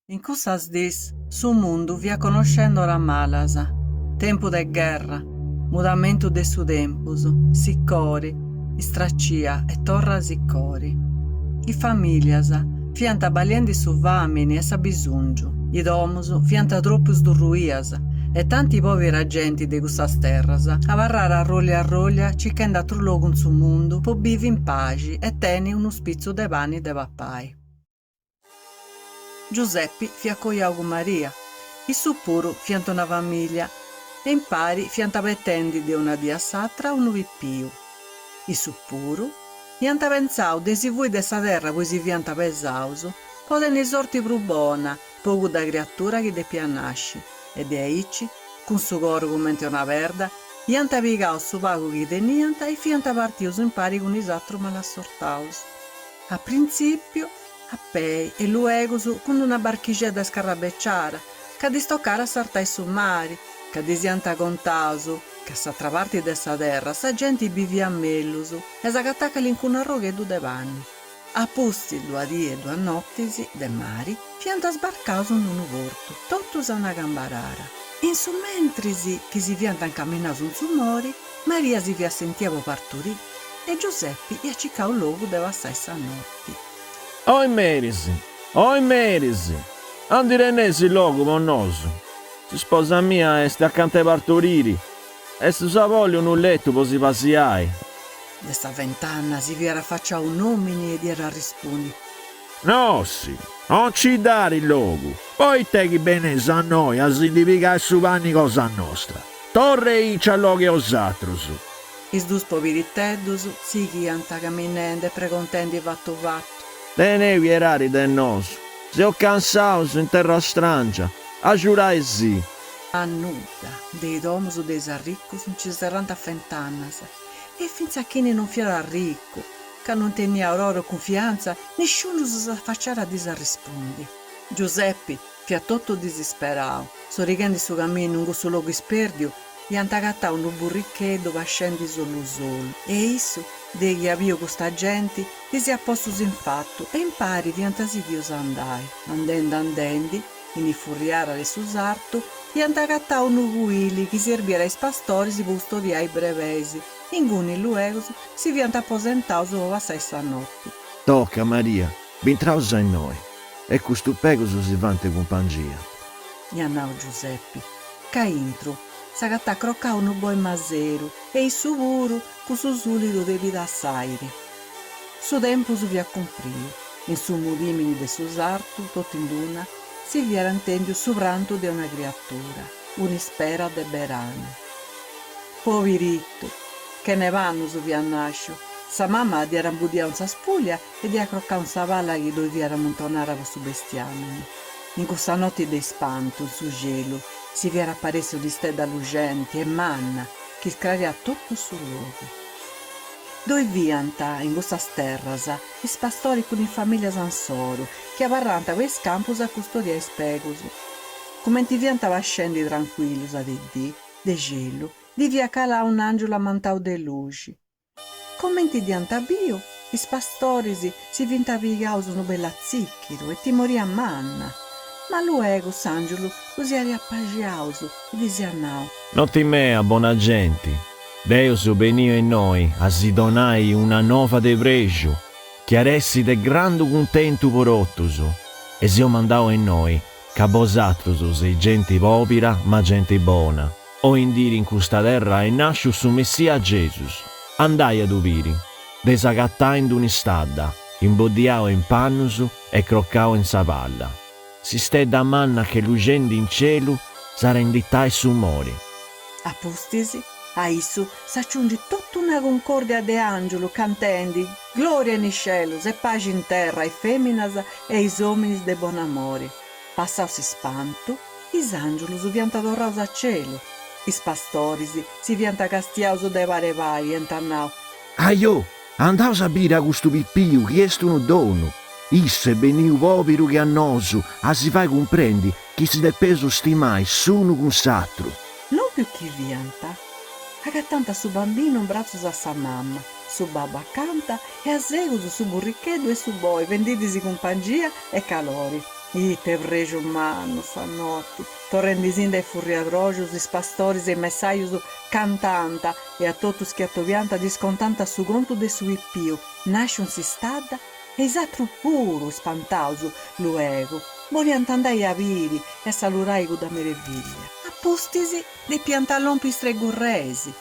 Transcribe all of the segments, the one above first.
In cussas dis, su mundu via conoscendo la malasa, tempo de guerra, mudamento de su tempus, siccori, istracia e torra siccori. I familias fianta baliendi su vamini e sa bisungiu, i domus fianta troppus durruias, e tanti poveri genti de cussas terras, avarrare a roglia, cicchenda tru logu in su mundu, po bivi in pace e teni unu spizzu de pani de papai. Giuseppi fiaccoiau con Maria, i su puru fianta una famiglia, e in pari fianta pettendi de una dia s'atra unu pippiu. I su puru fianta pensau de si vui de sa terra poi si fianta pesaus, poteni sorti pru bona, pocu da creatura chi deppia nasci, e de aici, con su coro commente una perda, fianta pigau su pagu chi teniant e fianta partius in pari con is atru malassortaus. A principio, a pei e luegos con una barchigedda scarrabecciara, ca di stoccare sartai su mari, ca di sianta contausu, che s'altra parte dessa terra sa gente vivia a mellus, e s'agattacca in cuna roghedu de panni. A posti 2 die e 2 nottisi de mari, fianta sbarcaus in unu portu, totus a una gambarara. In su mentrisi che si fianta incamminaus in su mori, Maria si via sentiavo parturì, e Giuseppi ia cicca un logu de passai sa notti. Oi merisi, andirenesi logo monnoso. Si sposa mia e sta accanto ai partoriri, e se sa voglio un letto così pasiai. De sta 20 anni si viera faccia un nomini ed era rispondi. No, sì, non ci dare il logo. Poi te chi bene sa noi a significare su vanni cosa nostra. Torre icia loghi osatrus. Is dus poviriteddus si chianta camminende precontenti fatto fatto. Te ne vierari del noso. Se ho cansaus in terra strangia, a giurai sì. A nuda, dei domus dei arriccus non ci saranno a 20 anni. E finza che non fiera ricco, che non tenia aurora confianza, nessuno si affacciara a disarrispondi. Giuseppi, fiatotto disisperao, sorrigando su cammino in questo luogo isperdio, gli antagatta un burricchedo vascendi solo, e isso, degli avvio questa gente, gli si appostus in fatto, e impari fiantasi Dios andai, andendo, in furriara le susarto, gli antagatta un uguili, che servira ai pastori si custodiai ai brevesi, in cui luegos si vianta apposentaus ova sessa notte. Tocca Maria, bintrausa in noi, e questo pegoso si vante compagnia. Gli annau Giuseppi, ca intro, s'agatta croccà un boi maseru, e il suo vuru, cu su sulido devi da sairi. Su tempo su via compriu, in su mudimini de su sartu, tot in luna, si viera intendio su pranto de una creatura, un'ispera de berano. Poveritto, che ne vanno su via nascio, sa mamma di era budia un sa spuglia e di accroccà un savalla che doveva montonare con su bestiamini. In questa notte di spanto, su gelo, si viera apparesso di stella lucenti e manna che scraria tutto sul luogo. Dove vianta in questa terras i pastori con in famiglia Sansoro che avarranta quei campus a custodiare spegus. Come ti vianta va scendi tranquillus a de gelo, di via calà un angelo amantau de luci. Come ti dianta bio, i pastori si vinta pigaus un bella zicchero e ti morì a manna. Ma luego s'angelo così riappagiaus e disiannau. Non timea, buona gente. Deus benio in noi, a si donai una nova de pregio, che aressi de grande contento porottuso, e si mandau in noi, ca bosattuso sei gente povera, ma gente buona. O indiri in questa terra e nasciu su Messia Jesus. Andai ad ubiri, desagattai in un'istadda, imboddiao in pannusu e croccao in savalla. Si stedda manna che lucendo in cielo, sarendittai su mori. A postisi, a isso s'aggiunge tutta una concordia de angelo cantendi, gloria in cielus e pace in terra ai feminas e ai uomini de buon amore. Passausi spanto, is angelus vianta dorraus a cielo, is pastoris si vianta castiaus de varevai e intannau. Aio, andaus a bere a questo pippiu, che est un dono. Isse beniu poveru che a nosu, a si fai comprendi, che si de peso stimai, sono con s'atru. Non più chi vianta, agattanta su bambino un braccio a sa mamma, su babbo accanto e a seguito su burricchedo e su boi, venditisi compagnia e calori. Ite vrejo umano sa notte, torrendisinda e furriadrojos, is pastores e messaios cantanta, e a totus che attovianta discontanta su conto de su ippiu, nascion si stada, e isatru puru, spantauso, luego, voliant andai a viri, e saluraigo da meraviglia. Appustisi de piantalon pistregurresi,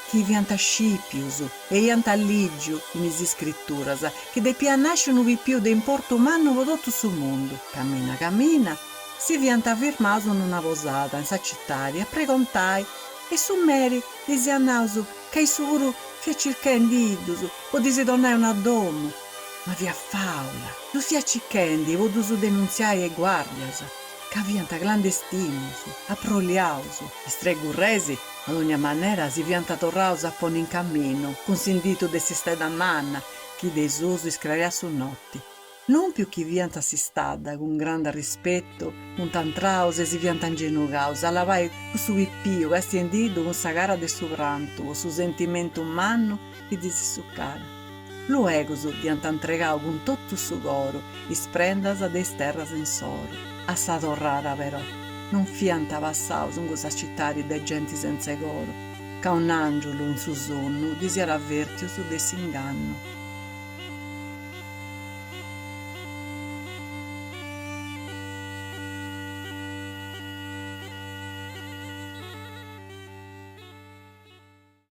chi vianta scipius, e ianta ligiu, in is scritturas, che de pia nascion uvi più de importo umano vodotto su mondo. Cammina, cammina, si vianta firmaso in una posada, in sa cittadi, e pregontai, e su meri, disi a nausu, che i suru fia circendidus, o disi donnai una domo, ma via faula, lu fia circendi, vodus denunziai e guardias, ca vianta clandestinos, approliaus, istregurresi, ad ogni manera si vianta torraus a pon in cammino, consindito de si steda manna, chi desuso iscraria su notti. Non più chi vianta si stada, con grande rispetto, un tantraus e si vianta ingenugaus, allavai su ippio, estendido con sa gara de su pranto, su sentimento umano e di si su cara. Luego dianta entregau con tutto su coro, is prendas de terras in soro. A sa torrara però, non fianta passaus in questa città de gente senza coro, ca un angelo in su sonno disiera avvertius de s'inganno.